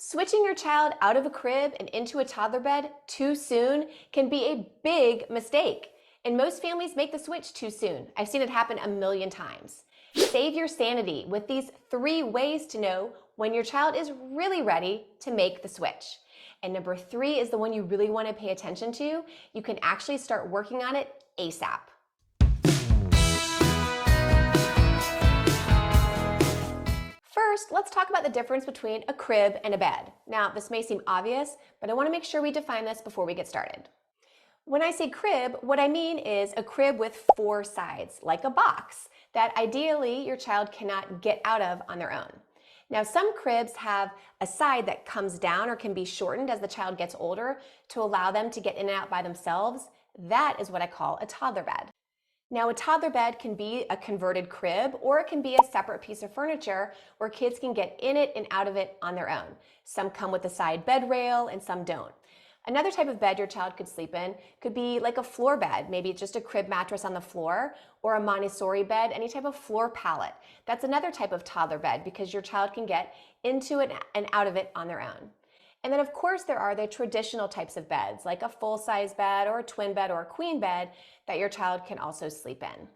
Switching your child out of a crib and into a toddler bed too soon can be a big mistake. And most families make the switch too soon. I've seen it happen a million times. Save your sanity with these 3 ways to know when your child is really ready to make the switch. And number 3 is the one you really want to pay attention to. You can actually start working on it ASAP. First, let's talk about the difference between a crib and a bed. Now, this may seem obvious, but I want to make sure we define this before we get started. When I say crib, what I mean is a crib with 4 sides, like a box, that ideally your child cannot get out of on their own. Now, some cribs have a side that comes down or can be shortened as the child gets older to allow them to get in and out by themselves. That is what I call a toddler bed. Now, a toddler bed can be a converted crib, or it can be a separate piece of furniture where kids can get in it and out of it on their own. Some come with a side bed rail and some don't. Another type of bed your child could sleep in could be like a floor bed, maybe just a crib mattress on the floor, or a Montessori bed, any type of floor pallet. That's another type of toddler bed because your child can get into it and out of it on their own. And then, of course, there are the traditional types of beds, like a full-size bed or a twin bed or a queen bed that your child can also sleep in.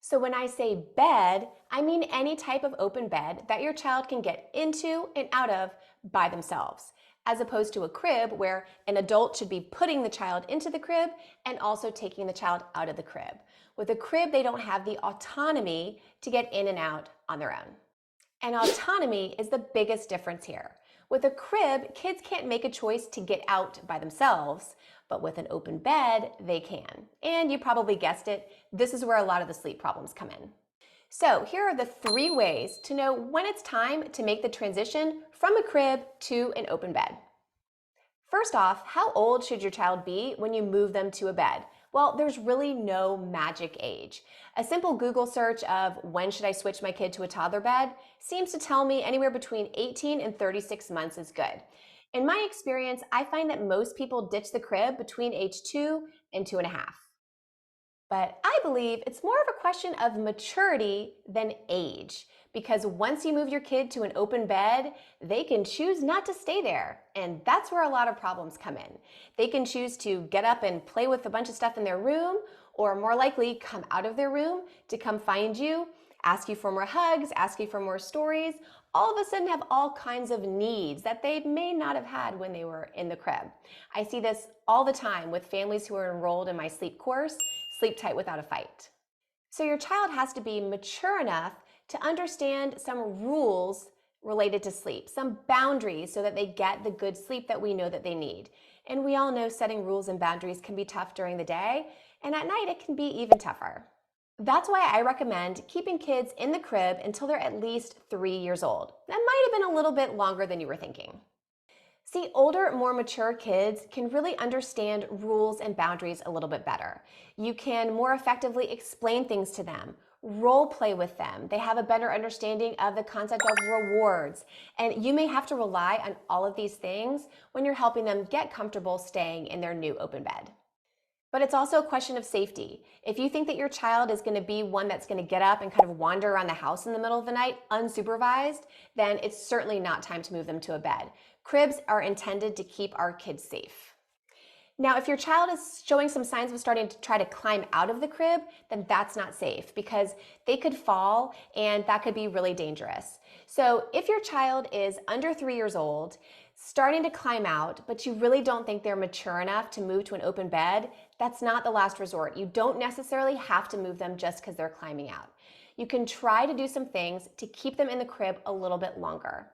So when I say bed, I mean any type of open bed that your child can get into and out of by themselves, as opposed to a crib where an adult should be putting the child into the crib and also taking the child out of the crib. With a crib, they don't have the autonomy to get in and out on their own. And autonomy is the biggest difference here. With a crib, kids can't make a choice to get out by themselves, but with an open bed, they can. And you probably guessed it, this is where a lot of the sleep problems come in. So here are the 3 ways to know when it's time to make the transition from a crib to an open bed. First off, how old should your child be when you move them to a bed? Well, there's really no magic age. A simple Google search of when should I switch my kid to a toddler bed seems to tell me anywhere between 18 and 36 months is good. In my experience, I find that most people ditch the crib between age 2 and 2.5. But I believe it's more of a question of maturity than age, because once you move your kid to an open bed, they can choose not to stay there. And that's where a lot of problems come in. They can choose to get up and play with a bunch of stuff in their room, or more likely come out of their room to come find you, ask you for more hugs, ask you for more stories, all of a sudden have all kinds of needs that they may not have had when they were in the crib. I see this all the time with families who are enrolled in my sleep course, Sleep Tight Without a Fight. So your child has to be mature enough to understand some rules related to sleep, some boundaries so that they get the good sleep that we know that they need. And we all know setting rules and boundaries can be tough during the day, and at night it can be even tougher. That's why I recommend keeping kids in the crib until they're at least 3 years old. That might have been a little bit longer than you were thinking. See, older, more mature kids can really understand rules and boundaries a little bit better. You can more effectively explain things to them, role play with them. They have a better understanding of the concept of rewards. And you may have to rely on all of these things when you're helping them get comfortable staying in their new open bed. But it's also a question of safety. If you think that your child is going to be one that's going to get up and kind of wander around the house in the middle of the night unsupervised, then it's certainly not time to move them to a bed. Cribs are intended to keep our kids safe. Now, if your child is showing some signs of starting to try to climb out of the crib, then that's not safe because they could fall and that could be really dangerous. So if your child is under 3 years old, starting to climb out, but you really don't think they're mature enough to move to an open bed, that's not the last resort. You don't necessarily have to move them just because they're climbing out. You can try to do some things to keep them in the crib a little bit longer.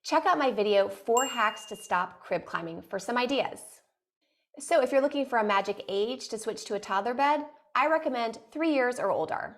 Check out my video, 4 Hacks to Stop Crib Climbing, for some ideas. So if you're looking for a magic age to switch to a toddler bed, I recommend 3 years or older.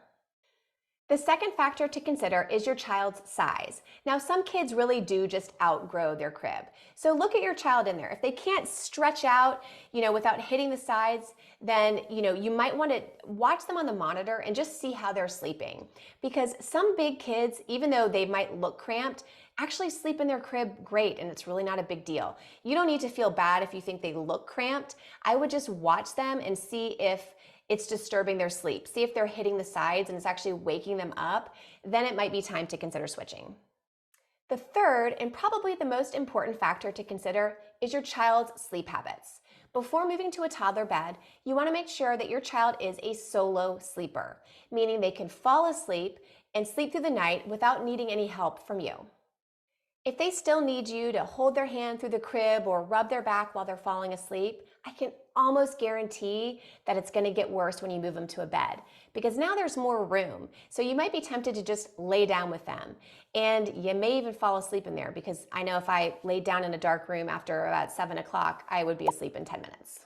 The second factor to consider is your child's size. Now, some kids really do just outgrow their crib. So look at your child in there. If they can't stretch out, without hitting the sides, then, you might want to watch them on the monitor and just see how they're sleeping. Because some big kids, even though they might look cramped, actually sleep in their crib great, and it's really not a big deal. You don't need to feel bad if you think they look cramped. I would just watch them and see if it's disturbing their sleep. See if they're hitting the sides and it's actually waking them up. Then it might be time to consider switching. The third, and probably the most important factor to consider, is your child's sleep habits. Before moving to a toddler bed, you want to make sure that your child is a solo sleeper, meaning they can fall asleep and sleep through the night without needing any help from you. If they still need you to hold their hand through the crib or rub their back while they're falling asleep, I can almost guarantee that it's going to get worse when you move them to a bed because now there's more room. So you might be tempted to just lay down with them. And you may even fall asleep in there because I know if I laid down in a dark room after about 7 o'clock, I would be asleep in 10 minutes.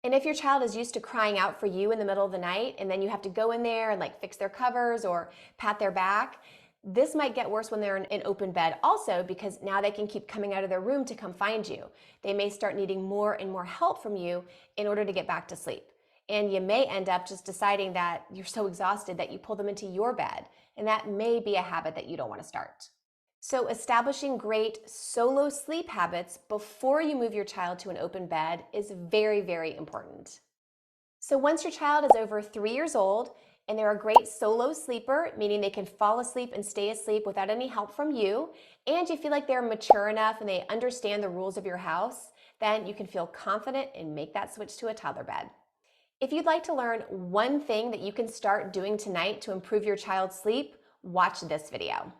And if your child is used to crying out for you in the middle of the night and then you have to go in there and like fix their covers or pat their back, this might get worse when they're in an open bed also because now they can keep coming out of their room to come find you. They may start needing more and more help from you in order to get back to sleep. And you may end up just deciding that you're so exhausted that you pull them into your bed. And that may be a habit that you don't want to start. So establishing great solo sleep habits before you move your child to an open bed is very, very important. So once your child is over 3 years old and they're a great solo sleeper, meaning they can fall asleep and stay asleep without any help from you, and you feel like they're mature enough and they understand the rules of your house, then you can feel confident and make that switch to a toddler bed. If you'd like to learn one thing that you can start doing tonight to improve your child's sleep, watch this video.